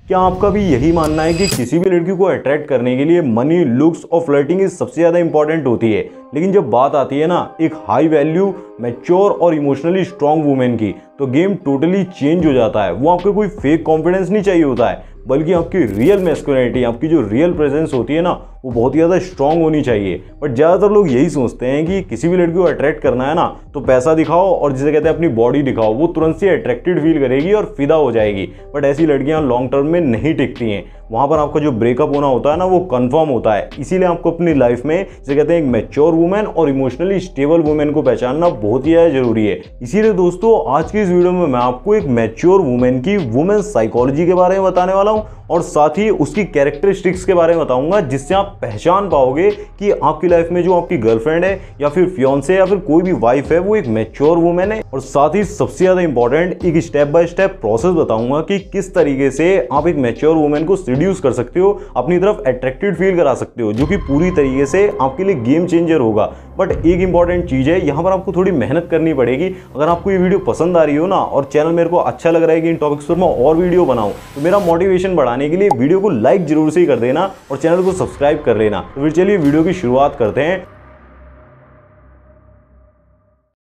क्या आपका भी यही मानना है कि किसी भी लड़की को अट्रैक्ट करने के लिए मनी, लुक्स और फ्लर्टिंग सबसे ज़्यादा इंपॉर्टेंट होती है, लेकिन जब बात आती है ना एक हाई वैल्यू, मैच्योर और इमोशनली स्ट्रांग वुमेन की, तो गेम टोटली चेंज हो जाता है। वो आपको कोई फेक कॉन्फिडेंस नहीं चाहिए होता है, बल्कि आपकी रियल मैस्कुलिनिटी, आपकी जो रियल प्रेजेंस होती है ना, वो बहुत ही ज़्यादा स्ट्रांग होनी चाहिए। बट ज़्यादातर लोग यही सोचते हैं कि किसी भी लड़की को अट्रैक्ट करना है ना, तो पैसा दिखाओ और जिसे कहते हैं अपनी बॉडी दिखाओ, वो तुरंत से अट्रैक्टेड फील करेगी और फिदा हो जाएगी। बट ऐसी लड़कियां लॉन्ग टर्म में नहीं टिकती हैं। वहाँ पर आपका जो ब्रेकअप होना होता है ना, वो कंफर्म होता है। इसीलिए आपको अपनी लाइफ में जिसे कहते हैं एक मैच्योर वुमेन और इमोशनली स्टेबल वुमेन को पहचानना बहुत ही ज़्यादा जरूरी है। इसीलिए दोस्तों आज की इस वीडियो में मैं आपको एक मैच्योर वुमेन की वुमेन साइकोलॉजी के बारे में बताने वाला हूँ और साथ ही उसकी कैरेक्टरिस्टिक्स के बारे में बताऊंगा, जिससे आप पहचान पाओगे कि आपकी लाइफ में जो आपकी गर्लफ्रेंड है या फिर फियांसे या फिर कोई भी वाइफ है, वो एक मैच्योर वुमेन है। और साथ ही सबसे ज्यादा इंपॉर्टेंट एक स्टेप बाय स्टेप प्रोसेस बताऊंगा कि किस तरीके से आप एक मैच्योर वुमेन को सीड्यूस कर सकते हो, अपनी तरफ अट्रैक्टेड फील करा सकते हो, जो कि पूरी तरीके से आपके लिए गेम चेंजर होगा। बट एक इंपॉर्टेंट चीज है, यहाँ पर आपको थोड़ी मेहनत करनी पड़ेगी। अगर आपको ये वीडियो पसंद आ रही हो ना और चैनल मेरे को अच्छा लग रहा है कि इन टॉपिक्स पर मैं और वीडियो बनाऊं, तो मेरा मोटिवेशन बढ़ाने के लिए वीडियो को लाइक जरूर से ही कर देना और चैनल को सब्सक्राइब कर लेना। तो फिर चलिए वीडियो की शुरुआत करते हैं।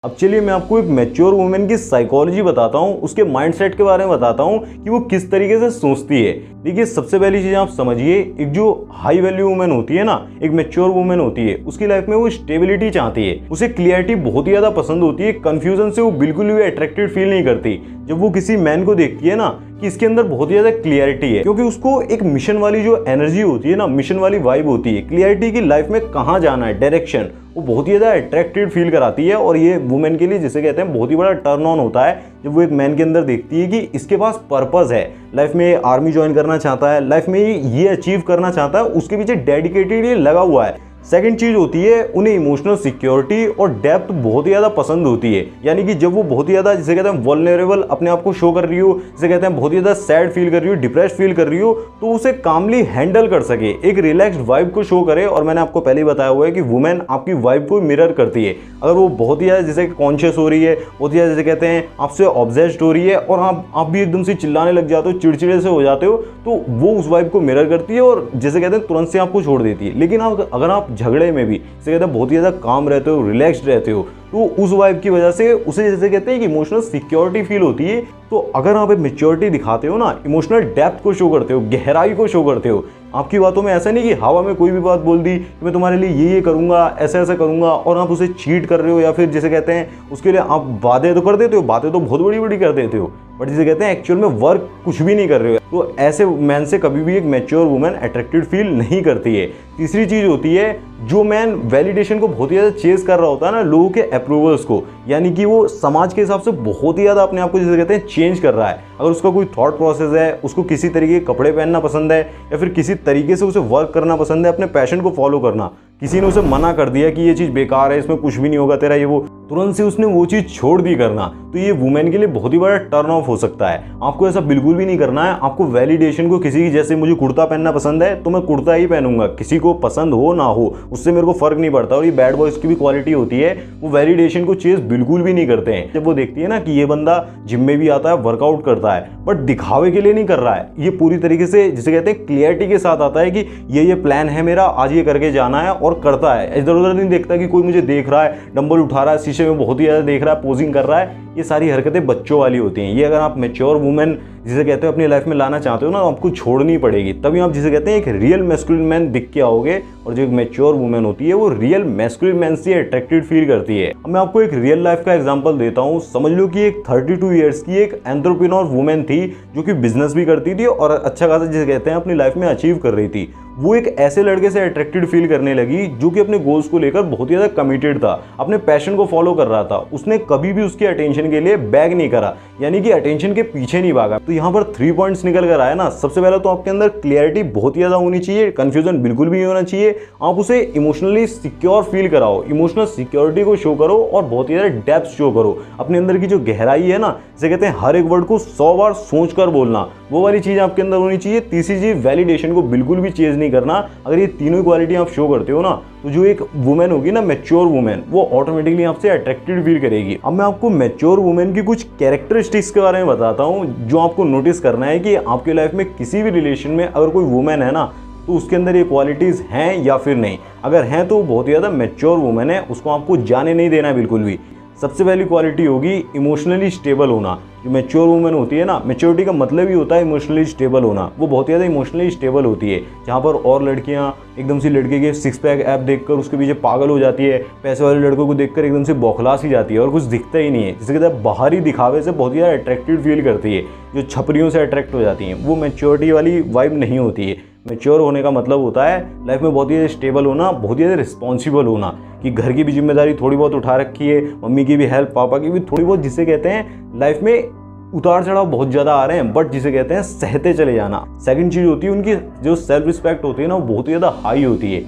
अब चलिए मैं आपको एक मैच्योर वुमेन की साइकोलॉजी बताता हूँ, उसके माइंडसेट के बारे में बताता हूँ कि वो किस तरीके से सोचती है। देखिए सबसे पहली चीज आप समझिए, एक जो हाई वैल्यू वुमेन होती है ना, एक मैच्योर वुमेन होती है, उसकी लाइफ में वो स्टेबिलिटी चाहती है, उसे क्लियरिटी बहुत ही ज्यादा पसंद होती है। कंफ्यूजन से वो बिल्कुल भी अट्रैक्टेड फील नहीं करती। जब वो किसी मैन को देखती है ना कि इसके अंदर बहुत ही ज्यादा क्लियरिटी है, क्योंकि उसको एक मिशन वाली जो एनर्जी होती है ना, मिशन वाली वाइब होती है, क्लियरिटी की लाइफ में कहाँ जाना है, डायरेक्शन, वो बहुत ही ज्यादा अट्रैक्टेड फील कराती है। और ये वुमेन के लिए जिसे कहते हैं बहुत ही बड़ा टर्न ऑन होता है जब वो एक मैन के अंदर देखती है कि इसके पास पर्पस है, लाइफ में आर्मी ज्वाइन करना चाहता है, लाइफ में ये अचीव करना चाहता है, उसके पीछे डेडिकेटेड ये लगा हुआ है। सेकंड चीज होती है, उन्हें इमोशनल सिक्योरिटी और डेप्थ बहुत ही ज्यादा पसंद होती है। यानी कि जब वो बहुत ही ज्यादा जिसे कहते हैं वल्नरेबल अपने आप को शो कर रही हो, जिसे कहते हैं बहुत ही ज्यादा सैड फील कर रही हो, डिप्रेस्ड फील कर रही हो, तो उसे कामली हैंडल कर सके, एक रिलैक्स्ड वाइब को शो करे। और मैंने आपको पहले ही बताया हुआ है कि वुमेन आपकी वाइब को मिरर करती है। अगर वो बहुत ही ज्यादा जैसे कॉन्शियस हो रही है, बहुत ही ज्यादा जैसे कहते हैं आपसे ऑब्सेस्ड हो रही है और आप भी एकदम से चिल्लाने लग जाते हो, चिड़चिड़े से हो जाते हो, तो वो उस वाइब को मिरर करती है और जैसे कहते हैं तुरंत से आपको छोड़ देती है। लेकिन अगर आप झगड़े में भी जैसे कहते हैं बहुत ही ज्यादा काम रहते हो, रिलैक्स्ड रहते हो, तो उस वाइब की वजह से उसे जैसे कहते हैं कि इमोशनल सिक्योरिटी फील होती है। तो अगर आप एक मैच्योरिटी दिखाते हो ना, इमोशनल डेप्थ को शो करते हो, गहराई को शो करते हो, आपकी बातों में ऐसा नहीं कि हवा में कोई भी बात बोल दी कि मैं तुम्हारे लिए ये करूंगा, ऐसा ऐसा करूंगा, और आप उसे चीट कर रहे हो, या फिर जैसे कहते हैं उसके लिए आप वादे तो कर देते हो, बातें तो बहुत बड़ी बड़ी कर देते हो, बट जिसे कहते हैं एक्चुअल में वर्क कुछ भी नहीं कर रहे हो। तो ऐसे मैन से कभी भी एक मैच्योर वुमेन अट्रैक्टेड फील नहीं करती है। तीसरी चीज होती है, जो मैन वैलिडेशन को बहुत ही ज्यादा चेज कर रहा होता है ना, लोगों के अप्रूवल्स को, यानी कि वो समाज के हिसाब से बहुत ही ज्यादा अपने आप को जिसे कहते हैं चेंज कर रहा है। अगर उसका कोई थॉट प्रोसेस है, उसको किसी तरीके के कपड़े पहनना पसंद है, या फिर किसी तरीके से उसे वर्क करना पसंद है, अपने पैशन को फॉलो करना, किसी ने उसे मना कर दिया कि ये चीज़ बेकार है, इसमें कुछ भी नहीं होगा तेरा, ये वो, तुरंत से उसने वो चीज़ छोड़ दी करना, तो ये वुमेन के लिए बहुत ही बड़ा टर्न ऑफ हो सकता है। आपको ऐसा बिल्कुल भी नहीं करना है। आपको वैलिडेशन को किसी की, जैसे मुझे कुर्ता पहनना पसंद है तो मैं कुर्ता ही पहनूंगा, किसी को पसंद हो ना हो उससे मेरे को फर्क नहीं पड़ता। और ये बैड बॉयज की भी क्वालिटी होती है, वो वैलिडेशन को चेज बिल्कुल भी नहीं करते हैं। जब वो देखती है ना कि ये बंदा जिम में भी आता है, वर्कआउट करता है, बट दिखावे के लिए नहीं कर रहा है, ये पूरी तरीके से जिसे कहते हैं क्लियरिटी के साथ आता है कि ये प्लान है मेरा, आज ये करके जाना है, और करता है। इधर उधर नहीं देखता कि कोई मुझे देख रहा है, डंबल उठा रहा है, शीशे में बहुत ही ज्यादा देख रहा है, पोजिंग कर रहा है। ये सारी हरकतें बच्चों वाली होती हैं। ये अगर आप मैच्योर वुमेन जिसे कहते हो अपनी लाइफ में लाना चाहते हो ना, आपको छोड़नी पड़ेगी, तभी आप जिसे कहते हैं एक रियल मैस्कुलिन मैन दिख के आओगे। और जो एक मैच्योर वुमेन होती है वो रियल मैस्कुलिन मैन से अट्रैक्टेड फील करती है। अब मैं आपको एक रियल लाइफ का एग्जांपल देता हूँ। समझ लो कि एक 32 ईयर्स की एक एंटरप्रेन्योर वुमेन थी, जो कि बिजनेस भी करती थी और अच्छा खासा जिसे कहते हैं अपनी लाइफ में अचीव कर रही थी। वो एक ऐसे लड़के से अट्रैक्टेड फील करने लगी जो कि अपने गोल्स को लेकर बहुत ही ज्यादा कमिटेड था, अपने पैशन को फॉलो कर रहा था। उसने कभी भी उसकी अटेंशन के लिए बैग नहीं करा, यानी कि अटेंशन के पीछे नहीं भागा। तो यहाँ पर 3 पॉइंट्स निकल कर आया ना। सबसे पहले तो आपके अंदर क्लियरिटी बहुत ही ज्यादा होनी चाहिए, कंफ्यूजन बिल्कुल भी नहीं होना चाहिए। आप उसे इमोशनली सिक्योर फील कराओ, इमोशनल सिक्योरिटी को शो करो और बहुत ही ज्यादा डेप्थ शो करो। अपने अंदर की जो गहराई है ना, जिसे कहते हैं हर एक वर्ड को 100 बार सोच कर बोलना, वो वाली चीज आपके अंदर होनी चाहिए। तीसरी चीज, वैलिडेशन को बिल्कुल भी चेज नहीं करना। अगर ये तीनों क्वालिटी आप शो करते हो ना, तो जो एक वुमेन होगी ना, मैच्योर वुमेन, वो ऑटोमेटिकली आपसे अट्रैक्टेड फील करेगी। अब मैं आपको मैच्योर वुमेन की कुछ कैरेक्टरिस्टिक्स के बारे में बताता हूँ जो आपको नोटिस करना है कि आपके लाइफ में किसी भी रिलेशन में अगर कोई वुमेन है ना, तो उसके अंदर ये क्वालिटीज़ हैं या फिर नहीं। अगर हैं तो बहुत ही ज़्यादा मैच्योर वुमेन है, उसको आपको जाने नहीं देना है बिल्कुल भी। सबसे पहली क्वालिटी होगी इमोशनली स्टेबल होना। जो मैच्योर वुमेन होती है ना, मैच्योरिटी का मतलब ही होता है इमोशनली स्टेबल होना। वो बहुत ज़्यादा इमोशनली स्टेबल होती है, जहाँ पर और लड़कियाँ एकदम से लड़के के सिक्स पैक ऐप देखकर उसके पीछे पागल हो जाती है, पैसे वाले लड़कों को देखकर एकदम से बौखला सी जाती है और कुछ दिखता ही नहीं है। जिसे कहते हैं बाहरी दिखावे से बहुत ज़्यादा अट्रैक्टिव फील करती है, जो छपरियों से अट्रैक्ट हो जाती हैं। वो मैच्योरिटी वाली वाइब नहीं होती है। मैच्योर होने का मतलब होता है लाइफ में बहुत ही स्टेबल होना, बहुत ही रिस्पॉन्सिबल होना, कि घर की भी जिम्मेदारी थोड़ी बहुत उठा रखी है, मम्मी की भी हेल्प, पापा की भी थोड़ी बहुत, जिसे कहते हैं लाइफ में उतार चढ़ाव बहुत ज़्यादा आ रहे हैं, बट जिसे कहते हैं सहते चले जाना। सेकंड चीज़ होती है उनकी जो सेल्फ रिस्पेक्ट होती है ना, वो बहुत ही ज़्यादा हाई होती है।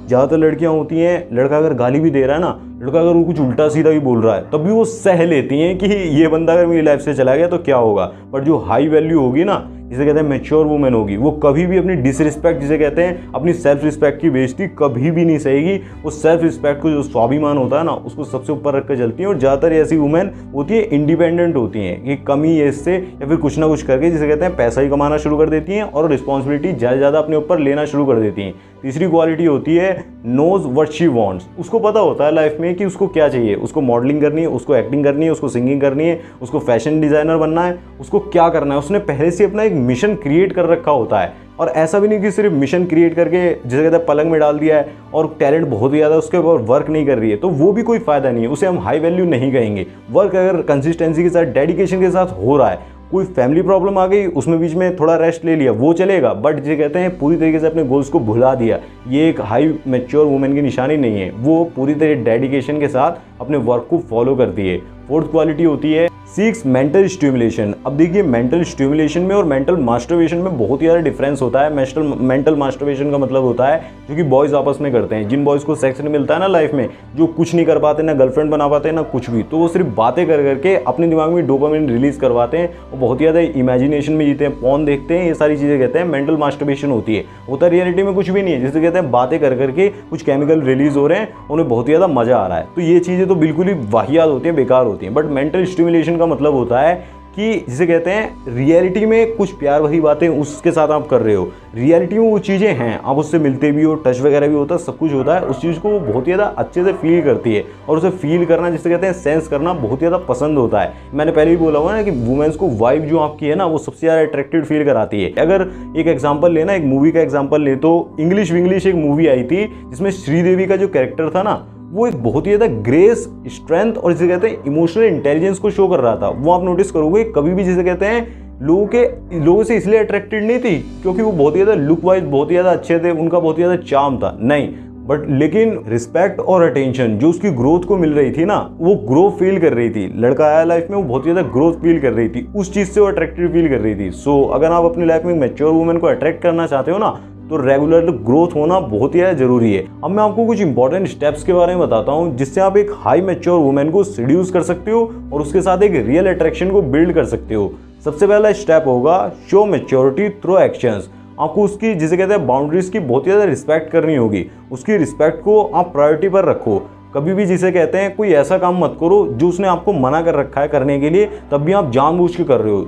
ज़्यादातर लड़कियां होती हैं, लड़का अगर गाली भी दे रहा है ना, लड़का अगर वो कुछ उल्टा सीधा भी बोल रहा है, तब भी वो सह लेती हैं कि ये बंदा अगर मेरी लाइफ से चला गया तो क्या होगा। बट जो हाई वैल्यू होगी ना, जिसे कहते हैं मैच्योर वुमेन होगी, वो कभी भी अपनी डिसरिस्पेक्ट, जिसे कहते हैं अपनी सेल्फ रिस्पेक्ट की बेइज्जती कभी भी नहीं सहेगी। वो सेल्फ रिस्पेक्ट को, जो स्वाभिमान होता है ना, उसको सबसे ऊपर रख कर चलती हैं। और ज़्यादातर ऐसी वुमेन होती है इंडिपेंडेंट होती हैं, कि कमी एज से या फिर कुछ ना कुछ करके, जिसे कहते हैं पैसा ही कमाना शुरू कर देती हैं और रिस्पॉन्सिबिलिटी ज़्यादा अपने ऊपर लेना शुरू कर देती हैं। तीसरी क्वालिटी होती है नोज व्हाट शी वांट्स। उसको पता होता है लाइफ में कि उसको क्या चाहिए। उसको मॉडलिंग करनी है, उसको एक्टिंग करनी है, उसको सिंगिंग करनी है, उसको फैशन डिज़ाइनर बनना है, उसको क्या करना है। उसने पहले से अपना एक मिशन क्रिएट कर रखा होता है। और ऐसा भी नहीं कि सिर्फ मिशन क्रिएट करके, जिसे कहते हैं पलंग में डाल दिया है और टैलेंट बहुत ही ज़्यादा उसके ऊपर वर्क नहीं कर रही है, तो वो भी कोई फ़ायदा नहीं है, उसे हम हाई वैल्यू नहीं कहेंगे। वर्क अगर कंसिस्टेंसी के साथ, डेडिकेशन के साथ हो रहा है, कोई फैमिली प्रॉब्लम आ गई, उसमें बीच में थोड़ा रेस्ट ले लिया, वो चलेगा, बट जिसे कहते हैं पूरी तरीके से अपने गोल्स को भुला दिया, ये एक हाई मैच्योर वुमेन की निशानी नहीं है। वो पूरी तरह डेडिकेशन के साथ अपने वर्क को फॉलो करती है। फोर्थ क्वालिटी होती है सीक्स मेंटल स्टिमुलेशन। अब देखिए, मेंटल स्टिमुलेशन में और मेंटल मास्टरबेशन में बहुत ही ज़्यादा डिफरेंस होता है। मेंटल मास्टरबेशन का मतलब होता है जो कि बॉयज़ आपस में करते हैं। जिन बॉयज़ को सेक्स नहीं मिलता है ना लाइफ में, जो कुछ नहीं कर पाते, ना गर्लफ्रेंड बना पाते, ना कुछ भी, तो वो सिर्फ बातें कर करके अपने दिमाग में डोपामिन रिलीज करवाते हैं और बहुत ही ज़्यादा इमेजिनेशन में जीते हैं, पॉर्न देखते हैं, ये सारी चीज़ें कहते हैं मेंटल मास्टरबेशन होती है। होता रियलिटी में कुछ भी नहीं है, जिसे कहते हैं बातें कर करके कुछ केमिकल रिलीज हो रहे हैं, उन्हें बहुत ही ज़्यादा मज़ा आ रहा है। तो ये चीज़ें तो बिल्कुल ही वाहियात होती हैं, बेकार होती हैं। बट मेंटल स्टिमुलेशन का मतलब होता है कि जिसे कहते हैं रियलिटी में कुछ प्यार भरी बातें उसके साथ आप कर रहे हो, रियलिटी में वो चीज़ें हैं, आप उससे मिलते भी हो, टच वगैरह भी होता है, सब कुछ होता है, उस चीज़ को वो बहुत ही ज़्यादा अच्छे से फील करती है। और उसे फील करना, जिसे कहते हैं सेंस करना, बहुत ही ज़्यादा पसंद होता है। मैंने पहले भी बोला हुआ ना कि वुमेन्स को वाइब जो आपकी है ना, वो सबसे ज़्यादा अट्रैक्टिव फील कराती है। अगर एक एग्जाम्पल लेना, एक मूवी का एग्जाम्पल ले, तो इंग्लिश विंग्लिश एक मूवी आई थी जिसमें श्रीदेवी का जो कैरेक्टर था ना, वो एक बहुत ही ज़्यादा ग्रेस, स्ट्रेंथ और जिसे कहते हैं इमोशनल इंटेलिजेंस को शो कर रहा था। वो आप नोटिस करोगे कभी भी, जिसे कहते हैं लोगों से इसलिए अट्रैक्टेड नहीं थी क्योंकि वो बहुत ही ज़्यादा लुक वाइज बहुत ही ज़्यादा अच्छे थे, उनका बहुत ही ज़्यादा चार्म था, नहीं, बट लेकिन रिस्पेक्ट और अटेंशन जो उसकी ग्रोथ को मिल रही थी ना, वो ग्रो फील कर रही थी। लड़का आया लाइफ में, वो बहुत ही ज़्यादा ग्रोथ फील कर रही थी, उस चीज़ से वो अट्रैक्टिव फील कर रही थी। सो अगर आप अपनी लाइफ में मैच्योर वुमेन को अट्रैक्ट करना चाहते हो ना, तो रेगुलर ग्रोथ होना बहुत ही जरूरी है। अब मैं आपको कुछ इंपॉर्टेंट स्टेप्स के बारे में बताता हूँ जिससे आप एक हाई मैच्योर वुमेन को सीड्यूस कर सकते हो और उसके साथ एक रियल अट्रैक्शन को बिल्ड कर सकते हो। सबसे पहला स्टेप होगा शो मैच्योरिटी थ्रू एक्शंस। आपको उसकी, जिसे कहते हैं बाउंड्रीज की, बहुत ही ज़्यादा रिस्पेक्ट करनी होगी। उसकी रिस्पेक्ट को आप प्रायोरिटी पर रखो। कभी भी, जिसे कहते हैं, कोई ऐसा काम मत करो जो उसने आपको मना कर रखा है करने के लिए, तब भी आप जानबूझ के कर रहे हो।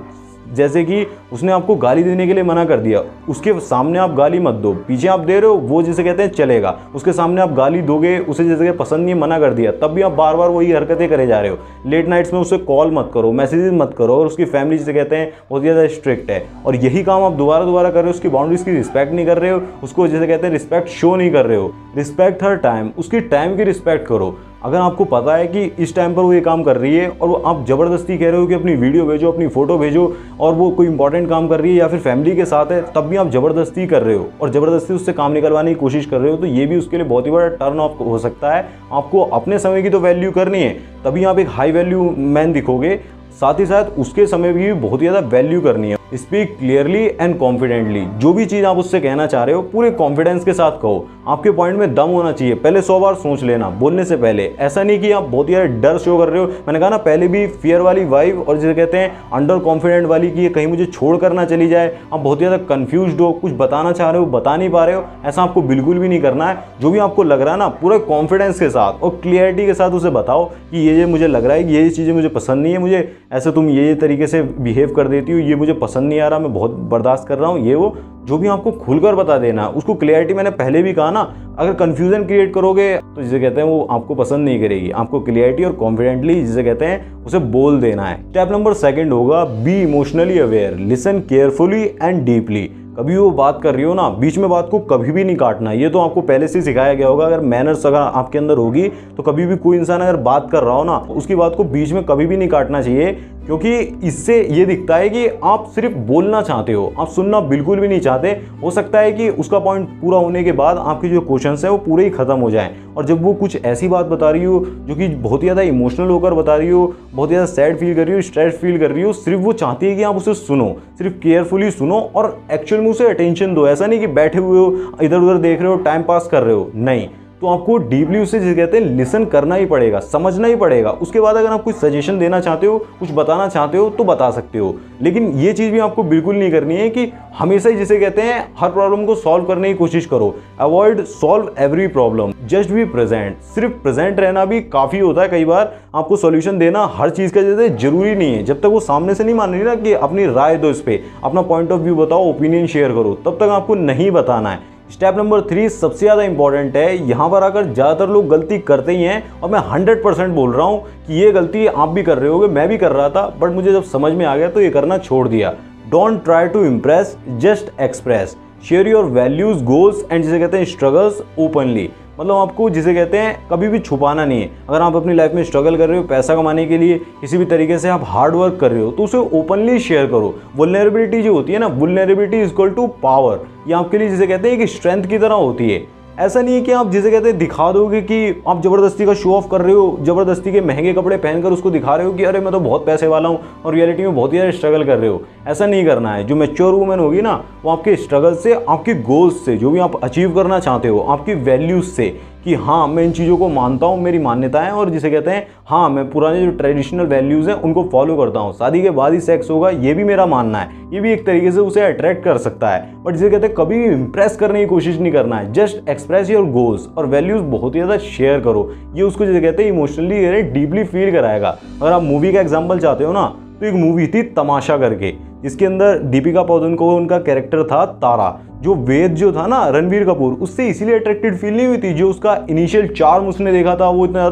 जैसे कि उसने आपको गाली देने के लिए मना कर दिया, उसके सामने आप गाली मत दो, पीछे आप दे रहे हो, वो जिसे कहते हैं चलेगा। उसके सामने आप गाली दोगे, उसे जैसे कि पसंद नहीं, मना कर दिया, तब भी आप बार बार वही हरकतें करे जा रहे हो। लेट नाइट्स में उसे कॉल मत करो, मैसेजेस मत करो, और उसकी फैमिली जिसे कहते हैं बहुत ज़्यादा स्ट्रिक्ट है, और यही काम आप दोबारा कर रहे हो। उसकी बाउंड्रीज की रिस्पेक्ट नहीं कर रहे हो, उसको जिसे कहते हैं रिस्पेक्ट शो नहीं कर रहे हो। रिस्पेक्ट हर टाइम, उसकी टाइम की रिस्पेक्ट करो। अगर आपको पता है कि इस टाइम पर वो ये काम कर रही है और वो आप ज़बरदस्ती कह रहे हो कि अपनी वीडियो भेजो, अपनी फ़ोटो भेजो, और वो कोई इंपॉर्टेंट काम कर रही है या फिर फैमिली के साथ है, तब भी आप ज़बरदस्ती कर रहे हो और ज़बरदस्ती उससे काम निकलवाने की कोशिश कर रहे हो, तो ये भी उसके लिए बहुत ही बड़ा टर्न ऑफ हो सकता है। आपको अपने समय की तो वैल्यू करनी है, तभी आप एक हाई वैल्यू मैन दिखोगे। साथ ही साथ उसके समय की भी बहुत ही ज़्यादा वैल्यू करनी है। Speak clearly and confidently. जो भी चीज़ आप उससे कहना चाह रहे हो, पूरे कॉन्फिडेंस के साथ कहो। आपके पॉइंट में दम होना चाहिए। पहले 100 बार सोच लेना बोलने से पहले। ऐसा नहीं कि आप बहुत ही डर शो कर रहे हो। मैंने कहा ना पहले भी फियर वाली वाइब और जिसे कहते हैं अंडर कॉन्फिडेंट वाली कि ये कहीं मुझे छोड़ कर ना चली जाए, आप बहुत ही ज़्यादा कंफ्यूज्ड हो, कुछ बताना चाह रहे हो बता नहीं पा रहे हो, ऐसा आपको बिल्कुल भी नहीं करना है। जो भी आपको लग रहा है ना पूरे कॉन्फिडेंस के साथ और क्लियरिटी के साथ उसे बताओ कि ये मुझे लग रहा है कि ये चीज़ें मुझे पसंद नहीं है, मुझे ऐसे तुम ये तरीके से बिहेव कर देती हो, ये मुझे पसंद नहीं आ रहा, मैं बहुत बर्दाश्त कर रहा हूँ, ये वो जो भी आपको खुलकर बता देना। उसको क्लियरिटी, मैंने पहले भी कहा ना, अगर कंफ्यूजन क्रिएट करोगे तो जिसे कहते हैं वो आपको पसंद नहीं करेगी। आपको क्लियरिटी और कॉन्फिडेंटली जिसे कहते हैं उसे बोल देना है। स्टेप नंबर 2 होगा B emotionally aware, listen carefully and deeply. कभी वो बात कर रही हो ना, बीच में बात को कभी भी नहीं काटना। ये तो आपको पहले से सिखाया गया होगा। अगर मैनर्स अगर आपके अंदर होगी तो कभी भी कोई इंसान अगर बात कर रहा हो ना, उसकी बात को बीच में कभी भी नहीं काटना चाहिए, क्योंकि इससे ये दिखता है कि आप सिर्फ बोलना चाहते हो, आप सुनना बिल्कुल भी नहीं चाहते। हो सकता है कि उसका पॉइंट पूरा होने के बाद आपके जो क्वेश्चंस हैं वो पूरे ही खत्म हो जाएं, और जब वो कुछ ऐसी बात बता रही हो जो कि बहुत ही ज़्यादा इमोशनल होकर बता रही हो, बहुत ही ज़्यादा सैड फील कर रही हो, स्ट्रेस फील कर रही हो, सिर्फ वो चाहती है कि आप उसे सुनो, सिर्फ केयरफुली सुनो और एक्चुअल में उसे अटेंशन दो। ऐसा नहीं कि बैठे हुए हो इधर उधर देख रहे हो टाइम पास कर रहे हो, नहीं। तो आपको डीपली उसे जिसे कहते हैं लिसन करना ही पड़ेगा, समझना ही पड़ेगा। उसके बाद अगर आप कुछ सजेशन देना चाहते हो, कुछ बताना चाहते हो तो बता सकते हो, लेकिन ये चीज़ भी आपको बिल्कुल नहीं करनी है कि हमेशा ही जिसे कहते हैं हर प्रॉब्लम को सॉल्व करने की कोशिश करो। Avoid solve every problem, just be present. सिर्फ प्रेजेंट रहना भी काफ़ी होता है। कई बार आपको सॉल्यूशन देना हर चीज़ का जैसे जरूरी नहीं है। जब तक वो सामने से नहीं मान रही ना कि अपनी राय दो, इस पर अपना पॉइंट ऑफ व्यू बताओ, ओपिनियन शेयर करो, तब तक आपको नहीं बताना है। स्टेप नंबर 3 सबसे ज़्यादा इंपॉर्टेंट है। यहाँ पर आकर ज़्यादातर लोग गलती करते ही हैं, और मैं 100% बोल रहा हूँ कि ये गलती आप भी कर रहे होगे, मैं भी कर रहा था, बट मुझे जब समझ में आ गया तो ये करना छोड़ दिया। Don't try to impress, just express. Share your values, goals and जिसे कहते हैं स्ट्रगल्स ओपनली। मतलब आपको जिसे कहते हैं कभी भी छुपाना नहीं है। अगर आप अपनी लाइफ में स्ट्रगल कर रहे हो पैसा कमाने के लिए, किसी भी तरीके से आप हार्ड वर्क कर रहे हो, तो उसे ओपनली शेयर करो। वल्नरेबिलिटी जो होती है ना, vulnerability is equal to power. ये आपके लिए जिसे कहते हैं कि स्ट्रेंथ की तरह होती है। ऐसा नहीं है कि आप जिसे कहते हैं दिखा दोगे कि आप ज़बरदस्ती का शो ऑफ कर रहे हो, ज़बरदस्ती के महंगे कपड़े पहनकर उसको दिखा रहे हो कि अरे मैं तो बहुत पैसे वाला हूँ, और रियलिटी में बहुत ही ज़्यादा स्ट्रगल कर रहे हो। ऐसा नहीं करना है। जो मैच्योर वुमेन होगी ना, वो आपके स्ट्रगल से, आपके गोल्स से, जो भी आप अचीव करना चाहते हो, आपकी वैल्यूज से, कि हाँ मैं इन चीज़ों को मानता हूँ, मेरी मान्यताएं, और जिसे कहते हैं हाँ मैं पुराने जो ट्रेडिशनल वैल्यूज़ हैं उनको फॉलो करता हूँ। शादी के बाद ही सेक्स होगा, ये भी मेरा मानना है। ये भी एक तरीके से उसे अट्रैक्ट कर सकता है, बट जिसे कहते हैं कभी भी इम्प्रेस करने की कोशिश नहीं करना है। जस्ट एक्सप्रेस योर गोल्स और वैल्यूज़ बहुत ही ज़्यादा शेयर करो। ये उसको जिसे कहते हैं इमोशनली डीपली फील कराएगा। अगर आप मूवी का एग्जाम्पल चाहते हो ना, तो एक मूवी थी तमाशा करके, जिसके अंदर दीपिका पादुकोण को उनका कैरेक्टर था तारा। जो वेद जो था ना रणबीर कपूर, उससे इसीलिए अट्रैक्टेड फील नहीं हुई थी। जो उसका इनिशियल चार्म उसने देखा था, वो इतना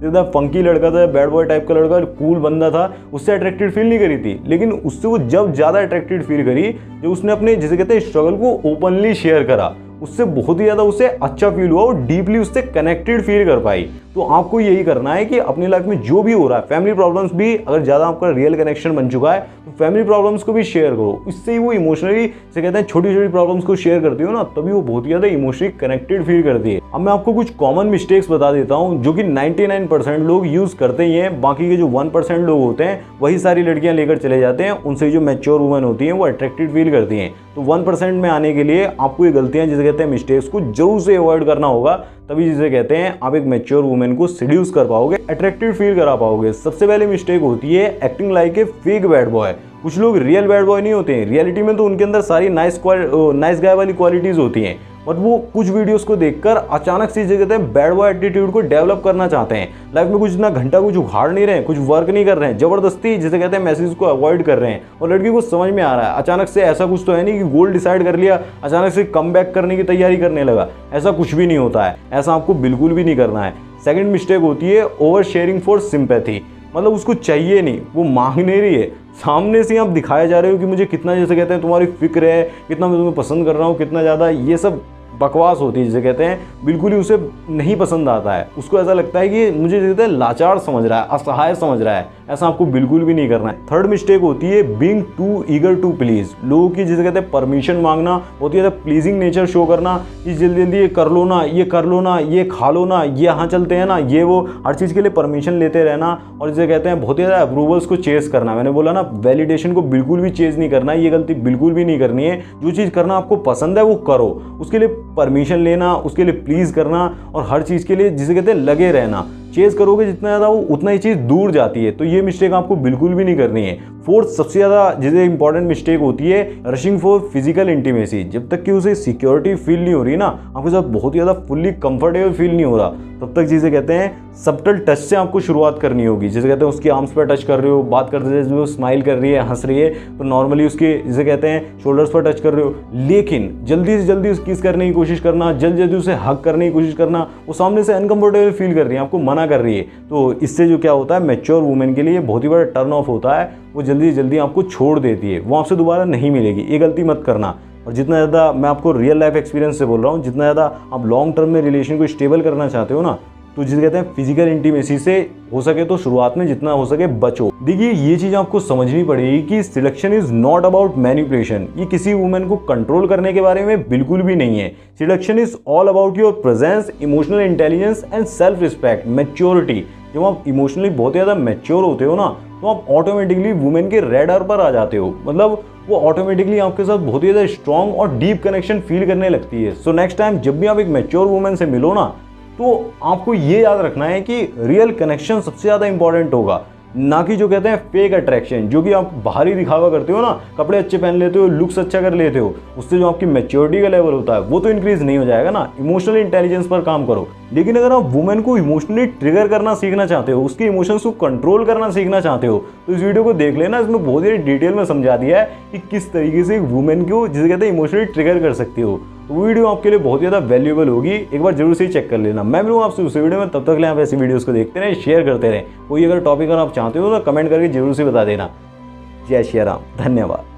ज़्यादा फंकी लड़का था, बैड बॉय टाइप का लड़का, कूल बंदा था, उससे अट्रैक्टेड फील नहीं करी थी। लेकिन उससे वो जब ज़्यादा अट्रैक्टेड फील करी, जब उसने अपने जिसे कहते हैं स्ट्रगल को ओपनली शेयर करा, उससे बहुत ही ज़्यादा उसे अच्छा फील हुआ और डीपली उससे कनेक्टेड फील कर पाई। तो आपको यही करना है कि अपनी लाइफ में जो भी हो रहा है, फैमिली प्रॉब्लम्स भी अगर ज़्यादा आपका रियल कनेक्शन बन चुका है तो फैमिली प्रॉब्लम्स को भी शेयर करो। इससे ही वो इमोशनली से कहते हैं छोटी छोटी प्रॉब्लम्स को शेयर करती हो ना, तभी वो बहुत ही ज़्यादा इमोशनली कनेक्टेड फील करती है। अब मैं आपको कुछ कॉमन मिस्टेक्स बता देता हूँ जो कि 99% लोग यूज़ करते ही हैं। बाकी के जो 1% लोग होते हैं वही सारी लड़कियाँ लेकर चले जाते हैं, उनसे जो मैच्योर वुमेन होती हैं वो अट्रैक्टेड फील करती हैं। तो 1% में आने के लिए आपको ये गलतियाँ जिसे कहते हैं मिस्टेक्स को जरूर से अवॉइड करना होगा, तभी जिसे कहते हैं आप एक मैच्योर वुमेन को सेड्यूस कर पाओगे, अट्रैक्टिव फील करा पाओगे। सबसे पहले मिस्टेक होती है acting like a fake bad boy. कुछ लोग रियल बैड बॉय नहीं होते हैं, रियलिटी में तो उनके अंदर सारी नाइस गाय वाली क्वालिटीज़ होती हैं, बट वो कुछ वीडियोस को देखकर अचानक से कहते हैं बैड बॉय एटीट्यूड को डेवलप करना चाहते हैं। लाइफ में कुछ ना घंटा कुछ उखाड़ नहीं रहे हैं, कुछ वर्क नहीं कर रहे हैं, जबरदस्ती जिसे कहते हैं मैसेज को अवॉइड कर रहे हैं, और लड़की को समझ में आ रहा है अचानक से ऐसा कुछ तो है नहीं कि गोल डिसाइड कर लिया, अचानक से कम बैक करने की तैयारी करने लगा। ऐसा कुछ भी नहीं होता है, ऐसा आपको बिल्कुल भी नहीं करना है। सेकेंड मिस्टेक होती है ओवर शेयरिंग फॉर सिंपैथी। मतलब उसको चाहिए नहीं, वो मांग नहीं रही है, सामने से आप दिखाए जा रहे हो कि मुझे कितना जैसे कहते हैं तुम्हारी फिक्र है, कितना मैं तुम्हें पसंद कर रहा हूँ, कितना ज़्यादा। ये सब बकवास होती है, जिसे कहते हैं बिल्कुल ही उसे नहीं पसंद आता है। उसको ऐसा लगता है कि मुझे जैसे कहते हैं लाचार समझ रहा है, असहाय समझ रहा है। ऐसा आपको बिल्कुल भी नहीं करना है। थर्ड मिस्टेक होती है being too eager to please, लोगों की जिसे कहते हैं परमिशन मांगना, बहुत ही ज़्यादा प्लीजिंग नेचर शो करना कि जल्दी जल्दी ये कर लो ना, ये कर लो ना, ये खा लो ना, ये यहाँ चलते हैं ना, ये वो, हर चीज़ के लिए परमिशन लेते रहना और जिसे कहते हैं बहुत ही ज़्यादा अप्रूवल्स को चेस करना। मैंने बोला ना, वैलिडेशन को बिल्कुल भी चेज नहीं करना है, ये गलती बिल्कुल भी नहीं करनी है। जो चीज़ करना आपको पसंद है वो करो, उसके लिए परमिशन लेना, उसके लिए प्लीज़ करना और हर चीज़ के लिए जिसे कहते हैं लगे रहना। चेज करोगे जितना ज़्यादा वो उतना ही चीज़ दूर जाती है, तो ये मिस्टेक आपको बिल्कुल भी नहीं करनी है। फोर्थ सबसे ज़्यादा जिसे इंपॉर्टेंट मिस्टेक होती है रशिंग फॉर फिजिकल इंटीमेसी। जब तक कि उसे सिक्योरिटी फील नहीं हो रही ना, आपके साथ बहुत ही ज़्यादा फुल्ली कंफर्टेबल फील नहीं हो रहा, तब तक जिसे कहते हैं सबटल टच से आपको शुरुआत करनी होगी। जैसे कहते हैं उसकी आर्म्स पर टच कर रहे हो, बात करते हुए वो स्माइल कर रही है, हंस रही है, तो नॉर्मली उसके जिसे कहते हैं शोल्डर्स पर टच कर रहे हो, लेकिन जल्दी से जल्दी उसकी किस करने की कोशिश करना, जल्दी जल्दी उसे हक करने की कोशिश करना, वो सामने से अनकंफर्टेबल फील कर रही है, आपको मना कर रही है, तो इससे जो क्या होता है मैच्योर वुमेन के लिए बहुत ही बड़ा टर्न ऑफ होता है, वो जल्दी जल्दी आपको छोड़ देती है, वो आपसे दोबारा नहीं मिलेगी। ये गलती मत करना। और जितना ज़्यादा मैं आपको रियल लाइफ एक्सपीरियंस से बोल रहा हूँ, जितना ज़्यादा आप लॉन्ग टर्म में रिलेशन को स्टेबल करना चाहते हो ना, तो जिसे कहते हैं फिजिकल इंटीमेसी से हो सके तो शुरुआत में जितना हो सके बचो। देखिए ये चीज़ आपको समझनी पड़ेगी कि selection is not about manipulation, ये किसी वुमेन को कंट्रोल करने के बारे में बिल्कुल भी नहीं है। Selection is all about your presence, emotional intelligence and self respect, maturity. जब आप इमोशनली बहुत ज़्यादा मैच्योर होते हो ना, तो आप ऑटोमेटिकली वुमेन के रेडार पर आ जाते हो, मतलब वो ऑटोमेटिकली आपके साथ बहुत ही ज़्यादा स्ट्रॉन्ग और डीप कनेक्शन फील करने लगती है। सो नेक्स्ट टाइम जब भी आप एक मैच्योर वुमेन से मिलो ना, तो आपको ये याद रखना है कि रियल कनेक्शन सबसे ज़्यादा इंपॉर्टेंट होगा, ना कि जो कहते हैं फेक अट्रैक्शन, जो कि आप बाहरी दिखावा करते हो ना, कपड़े अच्छे पहन लेते हो, लुक्स अच्छा कर लेते हो, उससे जो आपकी मैच्योरिटी का लेवल होता है वो तो इंक्रीज नहीं हो जाएगा ना। इमोशनल इंटेलिजेंस पर काम करो। लेकिन अगर आप वुमेन को इमोशनली ट्रिगर करना सीखना चाहते हो, उसके इमोशंस को कंट्रोल करना सीखना चाहते हो, तो इस वीडियो को देख लेना, इसमें बहुत ही डिटेल में समझा दिया है कि किस तरीके से एक वुमेन को जिसे कहते हैं इमोशनली ट्रिगर कर सकते हो। वो वीडियो आपके लिए बहुत ज़्यादा वैल्यूएबल होगी, एक बार जरूर से चेक कर लेना। मैं मिलूंगा आपसे उस वीडियो में, तब तक ले आप ऐसी वीडियोस को देखते रहें, शेयर करते रहें। कोई अगर टॉपिक अगर आप चाहते हो तो कमेंट करके जरूर से बता देना। जय श्री राम, धन्यवाद।